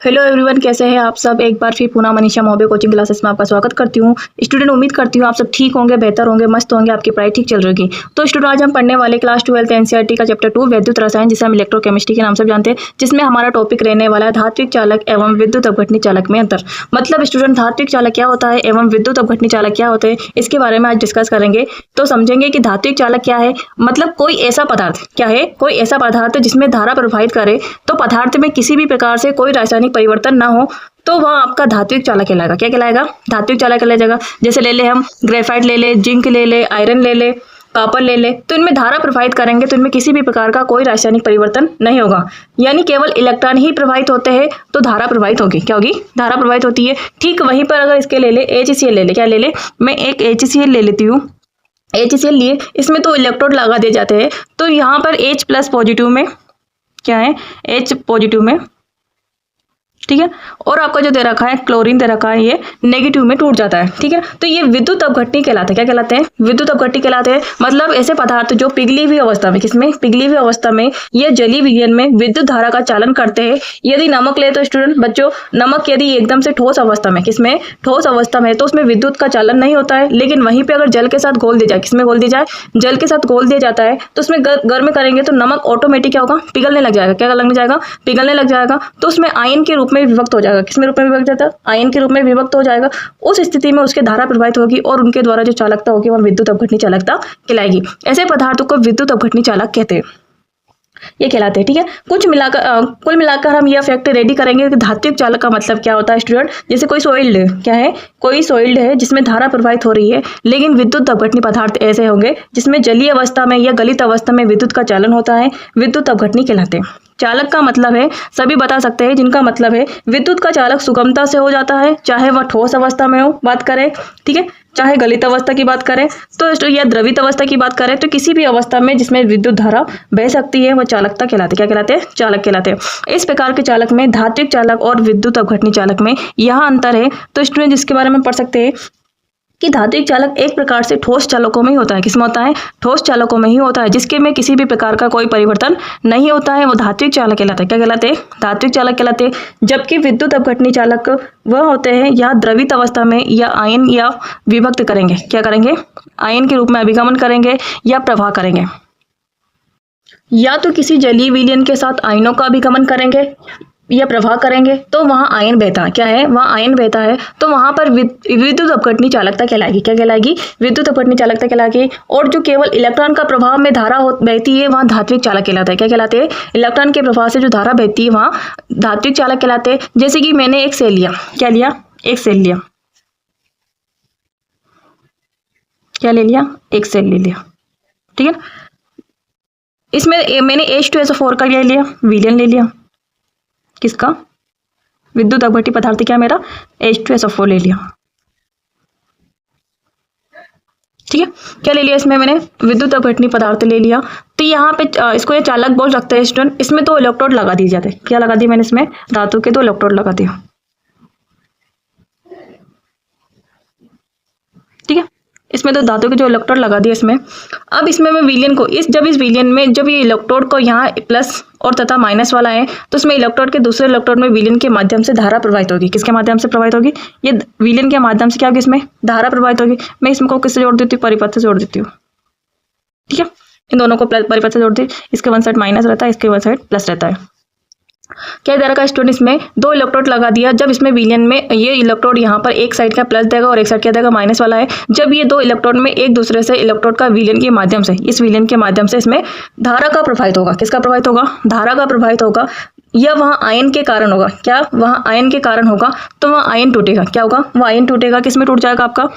Hello everyone, कैसे हैं आप सब। एक बार फिर पुनः मनीषा महोबे कोचिंग क्लासेस में आपका स्वागत करती हूँ। स्टूडेंट, उम्मीद करती हूँ आप सब ठीक होंगे, बेहतर होंगे, मस्त होंगे, आपकी पढ़ाई ठीक चल रही। तो स्टूडेंट, आज हम पढ़ने वाले क्लास 12 एनसीईआरटी का चैप्टर 2 विद्युत रसायन, जिसे हम इलेक्ट्रोकेमिस्ट्री के नाम से जानते हैं, जिसमें हमारा टॉपिक रहने वाला है धात्विक चालक एवं विद्युत अपघटनी चालक में अंतर। मतलब स्टूडेंट, धात्विक चालक क्या होता है एवं विद्युत अपघटनी चालक क्या होते हैं, इसके बारे में आज डिस्कस करेंगे। तो समझेंगे कि धात्विक चालक क्या है। मतलब कोई ऐसा पदार्थ क्या है, कोई ऐसा पदार्थ जिसमें धारा प्रवाहित करे तो पदार्थ में किसी भी प्रकार से कोई रासायनिक परिवर्तन ना हो, तो वह आपका धात्विक चालक कहलाएगा। क्या कहलाएगा? धात्विक चालक कहलाएगा। जैसे ले ले हम ग्रेफाइट ले ले, जिंक ले ले, आयरन ले ले, कॉपर ले ले, तो इनमें धारा प्रवाहित करेंगे तो इनमें किसी भी प्रकार का कोई रासायनिक परिवर्तन नहीं होगा, यानी केवल इलेक्ट्रॉन ही प्रवाहित होते हैं तो धारा प्रवाहित होगी। क्या होगी? धारा प्रवाहित होती है। ठीक वहीं पर अगर इसके ले ले HCl ले ले, क्या ले ले, मैं एक HCl ले लेती हूँ। HCl लिए, इसमें तो इलेक्ट्रोड लगा दिए जाते हैं, तो यहाँ पर H+ पॉजिटिव में क्या है, H पॉजिटिव में, ठीक है, और आपका जो दे रखा है क्लोरीन दे रखा है, ये नेगेटिव में टूट जाता है। ठीक है, तो ये विद्युत अपघटनी कहलाते हैं। क्या कहलाते हैं? विद्युत अपघटनी कहलाते हैं। मतलब ऐसे पदार्थ जो पिघली हुई अवस्था में, किसमें, पिघली हुई अवस्था में या जलीय विलयन में विद्युत धारा का चालन करते हैं। यदि नमक ले तो स्टूडेंट बच्चों, नमक यदि एकदम से ठोस अवस्था में, किसमें, ठोस अवस्था में, तो उसमें विद्युत का चालन नहीं होता है। लेकिन वहीं पर अगर जल के साथ घोल दिया जाए, किसमें घोल दिया जाए, जल के साथ घोल दिया जाता है, तो उसमें गर्म करेंगे तो नमक ऑटोमेटिक क्या होगा, पिघलने लग जाएगा। क्या लगने जाएगा? पिघलने लग जाएगा। तो उसमें आयन के रूप में विभक्त हो जाएगा। किसमें रूप में विभक्त जाता है? आयन के रूप में विभक्त हो जाएगा। उस स्थिति में उसके धारा प्रवाहित होगी और उनके द्वारा जो चालकता होगी वह विद्युत अपघटनी चालकता कहलाएगी। ऐसे पदार्थों को विद्युत अपघटनी चालक कहते हैं, ये कहलाते हैं। ठीक है, कुल मिलाकर हम यह फैक्ट रेडी करेंगे कि धात्विक चालक का मतलब क्या होता है स्टूडेंट। जैसे कोई सॉइल्ड है, क्या है, कोई सॉइल्ड है जिसमें धारा प्रवाहित हो रही है, लेकिन विद्युत अपघटनी पदार्थ ऐसे होंगे जिसमें जलीय अवस्था में या गलित अवस्था में विद्युत का चालन होता है, विद्युत अपघटनी कहलाते हैं। चालक का मतलब है, सभी बता सकते हैं जिनका मतलब है विद्युत का चालक सुगमता से हो जाता है, चाहे वह ठोस अवस्था में हो, बात करें, ठीक है, चाहे गलित अवस्था की बात करें तो या द्रवित अवस्था की बात करें, तो किसी भी अवस्था में जिसमें विद्युत धारा बह सकती है वह चालकता कहलाते हैं। क्या कहलाते हैं? चालक कहलाते हैं। इस प्रकार के चालक में धात्विक चालक और विद्युत अपघटनी चालक में यह अंतर है। तो स्टूडेंट जिसके बारे में पढ़ सकते हैं कि धात्विक चालक एक प्रकार से ठोस चालकों में ही होता है। किसमें होता है? ठोस चालकों में ही होता है, जिसके में किसी भी प्रकार का कोई परिवर्तन नहीं होता है, वो धात्विक चालक कहलाता है। क्या कहलाते हैं? धात्विक चालक कहलाते हैं। जबकि विद्युत अपघटनी चालक वह होते हैं या द्रवित अवस्था में या आयन या विभक्त करेंगे। क्या करेंगे? आयन के रूप में अभिगमन करेंगे या प्रवाह करेंगे, या तो किसी जलीय विलयन के साथ आयनों का अभिगमन करेंगे या प्रवाह करेंगे, तो वहाँ आयन बहता है। क्या है? वहाँ आयन बहता है, तो वहाँ पर विद्युत अपघटनी चालकता कहलाएगी। क्या कहलाएगी? विद्युत अपघटनी चालकता कहलाएगी। और जो केवल इलेक्ट्रॉन का प्रभाव में धारा बहती है वहाँ धात्विक चालक कहलाता है। क्या कहलाते हैं? इलेक्ट्रॉन के प्रभाव से जो धारा बहती है वहाँ धात्विक चालक कहलाते हैं। जैसे कि मैंने एक सेल लिया, क्या लिया, एक सेल लिया, क्या ले लिया, एक सेल ले लिया, ठीक है, इसमें मैंने H2SO4 का ले लिया, विलयन ले लिया, किसका, विद्युत अपघटनी पदार्थ क्या मेरा, H2SO4 ले लिया, ठीक है, क्या ले लिया इसमें मैंने, विद्युत अपघटनी पदार्थ ले लिया। तो यहाँ पे इसको ये चालक बोल सकते हैं स्टूडेंट। इसमें दो इलेक्ट्रोड लगा दिए जाते हैं। क्या लगा दिए मैंने इसमें? धातु के दो इलेक्ट्रोड लगा दिए, ठीक है, इसमें तो धातु के जो इलेक्ट्रोड लगा दिए इसमें। अब इसमें मैं विलयन को जब इस विलयन में जब ये इलेक्ट्रोड को यहाँ प्लस और तथा माइनस वाला है, तो उसमें इलेक्ट्रोड के दूसरे इलेक्ट्रोड में विलयन के माध्यम से धारा प्रवाहित होगी। किसके माध्यम से प्रवाहित होगी? ये विलयन के माध्यम से क्या होगी, इसमें धारा प्रवाहित होगी। मैं इसको किससे जोड़ देती हूँ? परिपथ से जोड़ देती हूँ, ठीक है, इन दोनों को परिपथ से जोड़ दी। इसके वन साइड माइनस रहता है, इसके वन साइड प्लस रहता है। क्या दे रखा है स्टूडेंट? इसमें दो इलेक्ट्रोड लगा दिया। जब इसमें विलयन में ये इलेक्ट्रोड यहाँ पर एक साइड का प्लस देगा और एक साइड क्या देगा, माइनस वाला है। जब ये दो इलेक्ट्रोड में एक दूसरे से इलेक्ट्रोड का विलयन के माध्यम से, इस विलयन के माध्यम से इसमें धारा का प्रवाहित होगा। किसका प्रवाहित होगा? धारा का प्रवाहित होगा। या वहाँ आयन के कारण होगा। क्या? वहाँ आयन के कारण होगा, तो वहाँ आयन टूटेगा। क्या होगा? वह आयन टूटेगा। किसमें टूट जाएगा आपका?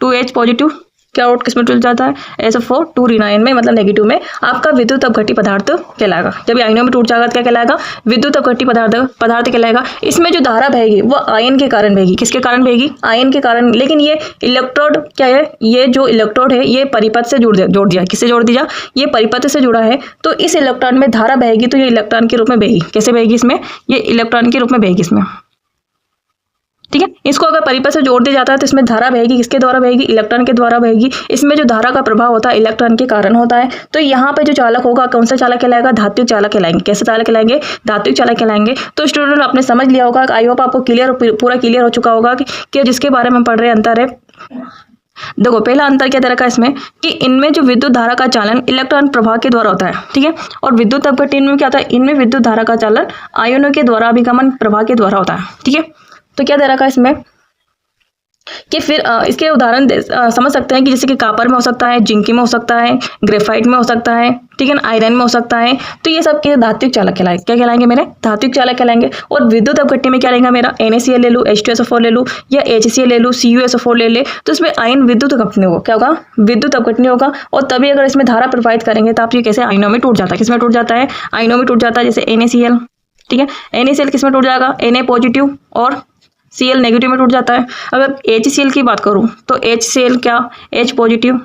2H पॉजिटिव, क्या आउट किसमें टूट जाता है? SO4 2 ऋण आयन में, मतलब नेगेटिव में आपका विद्युत अपघट्य पदार्थ कहलाएगा। जब आयनों में टूट जाएगा क्या कहलाएगा? विद्युत अपघट्य पदार्थ कहलाएगा। इसमें जो धारा बहेगी वो आयन के कारण बहेगी। किसके कारण बहेगी? आयन के कारण। लेकिन ये इलेक्ट्रोड क्या है, ये जो इलेक्ट्रोड है ये परिपथ से जोड़ दिया। किससे जोड़ दिया? ये परिपथ से जुड़ा है, तो इस इलेक्ट्रॉन में धारा बहेगी, तो ये इलेक्ट्रॉन के रूप में बहेगी। कैसे बहेगी? इसमें ये इलेक्ट्रॉन के रूप में बहेगी इसमें, ठीक है। इसको अगर परिपथ से जोड़ दिया जाता है तो इसमें धारा बहेगी, किसके द्वारा बहेगी, इलेक्ट्रॉन के द्वारा बहेगी। इसमें जो धारा का प्रभाव होता है इलेक्ट्रॉन के कारण होता है। तो यहाँ पे जो चालक होगा कौन सा चालक कहलाएगा, धात्विक चालक कहलाएंगे। कैसे चालक कहलाएंगे, धात्विक चालक कहलाएंगे। तो स्टूडेंट आपने समझ लिया होगा, आई होप आपको पूरा क्लियर हो चुका होगा कि जिसके बारे में पढ़ रहे हैं अंतर है। देखो पहला अंतर क्या तरह का इसमें कि इनमें जो विद्युत धारा का चालन इलेक्ट्रॉन प्रवाह के द्वारा होता है, ठीक है। और विद्युत अपघट्य इनमें क्या होता है, इनमें विद्युत धारा का चालन आयनों के द्वारा अभिगमन प्रवाह के द्वारा होता है, ठीक है। तो क्या तरह का इसमें कि फिर इसके उदाहरण समझ सकते हैं कि जैसे कि कापर में हो सकता है, जिंक में हो सकता है, ग्रेफाइट में हो सकता है, ठीक है ना, आयरन में हो सकता है। तो ये सब के धात्विक चालक कहलाएंगे। क्या कहलाएंगे मेरे, धात्विक चालक कहलाएंगे। और विद्युत अपघट्य में क्या रहेगा मेरा, NaCl ले लूँ, H2SO4 ले लूँ या HCl ले लूँ, CuSO4 ले ले, तो इसमें आयन विद्युत अपघट्य होगा। क्या होगा, विद्युत अपघट्य होगा। और तभी अगर इसमें धारा प्रवाहित करेंगे तो आप ये कैसे आयनों में टूट जाता है। किसमें टूट जाता है, आयनों में टूट जाता है। जैसे NaCl, ठीक है, NaCl किसमें टूट जाएगा, Na पॉजिटिव और Cl नेगेटिव में टूट जाता है। अगर HCl की बात करूं तो HCl क्या, H पॉजिटिव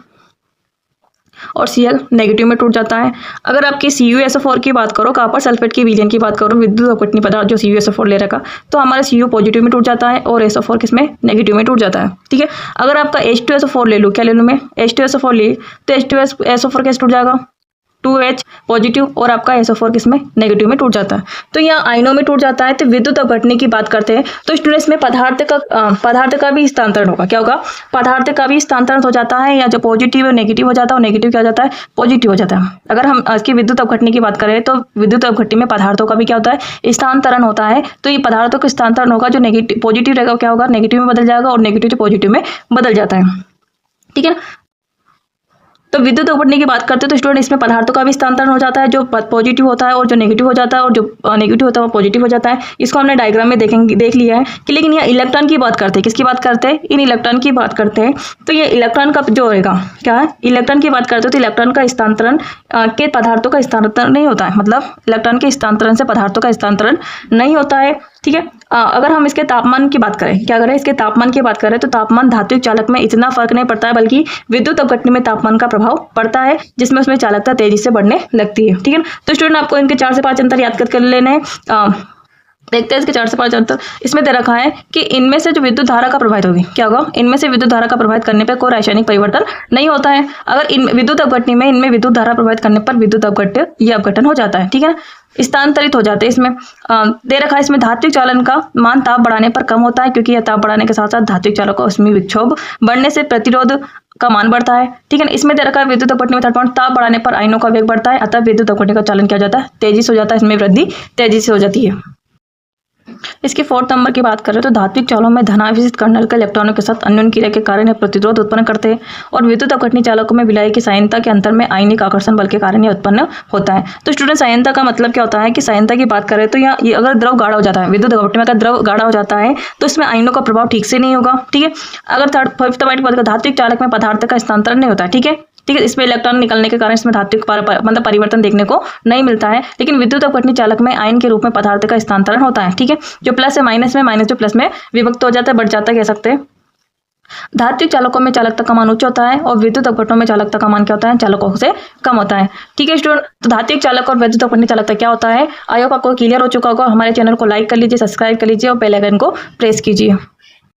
और Cl नेगेटिव में टूट जाता है। अगर आपकी CuSO4 की बात करो, कॉपर सल्फेट की विलयन की बात करो, विद्युत अपघट्य पदार्थ जो CuSO4 ले रखा, तो हमारा Cu पॉजिटिव में टूट जाता है और SO4 किसमें, नेगेटिव में टूट जाता है, ठीक है। अगर आपका H2SO4 ले लूँ, क्या ले लूँ मैं, H2SO4 ले, तो H2SO4 कैसे टूट जाएगा, 2H पॉजिटिव और आपका SO4 किसमें, नेगेटिव में टूट जाता है। तो यहाँ आयनों में टूट जाता है। तो विद्युत अपघटने की बात करते हैं तो स्टूडेंट्स में पदार्थ का भी स्थानांतरण होगा। क्या होगा, पदार्थ का भी स्थानांतरण हो जाता है, या जो पॉजिटिव है नेगेटिव हो जाता है और नेगेटिव क्या हो जाता है, पॉजिटिव हो जाता है। अगर हम इसकी विद्युत अपघटने की बात करें तो विद्युत अपघट्य में पदार्थों का भी क्या होता है, स्थानांतरण होता है। तो ये पदार्थों का स्थानांतरण होगा, जो नेगेटिव पॉजिटिव रहेगा क्या होगा, नेगेटिव में बदल जाएगा और नेगेटिव जो पॉजिटिव में बदल जाता है, ठीक है। तो विद्युत अपघटने की बात करते हैं तो स्टूडेंट इसमें पदार्थों का भी स्थानांतरण हो जाता है, जो पॉजिटिव होता है और जो नेगेटिव हो जाता है, और जो नेगेटिव होता है वो पॉजिटिव हो जाता है। इसको हमने डायग्राम में देख लिया है कि, लेकिन यहाँ इलेक्ट्रॉन की बात करते हैं, किसकी बात करते हैं, इन इलेक्ट्रॉन की बात करते हैं। तो ये इलेक्ट्रॉन का जो रहेगा क्या है, इलेक्ट्रॉन की बात करते हैं तो इलेक्ट्रॉन का स्थानांतरण के पदार्थों का स्थानांतरण नहीं होता है, मतलब इलेक्ट्रॉन के स्थानांतरण से पदार्थों का स्थानांतरण नहीं होता है, ठीक है। अगर हम इसके तापमान की बात करें, क्या करें, इसके तापमान की बात करें तो तापमान धात्विक चालक में इतना फर्क नहीं पड़ता है, बल्कि विद्युत अपघटन में तापमान का प्रभाव पड़ता है, जिसमें उसमें चालकता तेजी से बढ़ने लगती है, ठीक है। तो स्टूडेंट आपको इनके 4 से 5 अंतर याद कर लेने हैं। देखते हैं इसके 4 से 5 अंतर। इसमें दे रखा है कि इनमें से जो विद्युत धारा का प्रभावित होगी, क्या होगा, इनमें से विद्युत धारा का प्रभावित करने पर कोई रासायनिक परिवर्तन नहीं होता है। अगर इन विद्युत अपघटन में इनमें विद्युत धारा प्रभावित करने पर विद्युत अपघट्य या अपघटन हो जाता है, ठीक है, स्थानांतरित हो जाते हैं। इसमें दे रखा है, इसमें धात्विक चालन का मान ताप बढ़ाने पर कम होता है, क्योंकि यह ताप बढ़ाने के साथ साथ धात्विक चालक का उसमें विक्षोभ बढ़ने से प्रतिरोध का मान बढ़ता है, ठीक है ना। इसमें दे रखा है विद्युत अपघटन में ताप बढ़ाने पर आयनों का वेग बढ़ता है, अतः विद्युत अपघटन का चालन क्या हो जाता है, तेजी से हो जाता है, इसमें वृद्धि तेजी से हो जाती है। इसके 4 नंबर की बात करें तो धात्विक चालों में धनावेशित कर्नल के इलेक्ट्रॉनों के साथ अन्योन क्रिया के कारण यह प्रतिरोध उत्पन्न करते हैं, और विद्युत अपघटनी चालकों में विलायक की सायनता के अंतर में आयनिक आकर्षण बल के कारण यह उत्पन्न होता है। तो स्टूडेंट सायनता का मतलब क्या होता है कि सायनता की बात करें तो ये अगर द्रव गाढ़ा हो जाता है, विद्युत अपघटन में अगर द्रव गाढ़ा हो जाता है तो इसमें आयनों का प्रभाव ठीक से नहीं होगा, ठीक है। अगर फिफ्थ पॉइंट की बात करें, धात्विक चालक में पदार्थ का स्थानांतरण नहीं होता है, ठीक है, ठीक है। इसमें इलेक्ट्रॉन निकलने के कारण इसमें धात्विक मतलब परिवर्तन देखने को नहीं मिलता है, लेकिन विद्युत अपघटनी चालक में आयन के रूप में पदार्थ का स्थानांतरण होता है, ठीक है। जो प्लस है माइनस में, माइनस जो प्लस में विभक्त हो जाता है, बढ़ जाता है, कह सकते हैं। धात्विक चालकों में चालकता का मान उच्च होता है और विद्युत अपघटनों में चालकता का मान क्या होता है, चालकों से कम होता है, ठीक है स्टूडेंट। तो धात्विक चालक और विद्युत अपघटनी चालकता क्या होता है, आई होप आपको क्लियर हो चुका होगा। हमारे चैनल को लाइक कर लीजिए, सब्सक्राइब कर लीजिए और बेल आइकन को प्रेस कीजिए।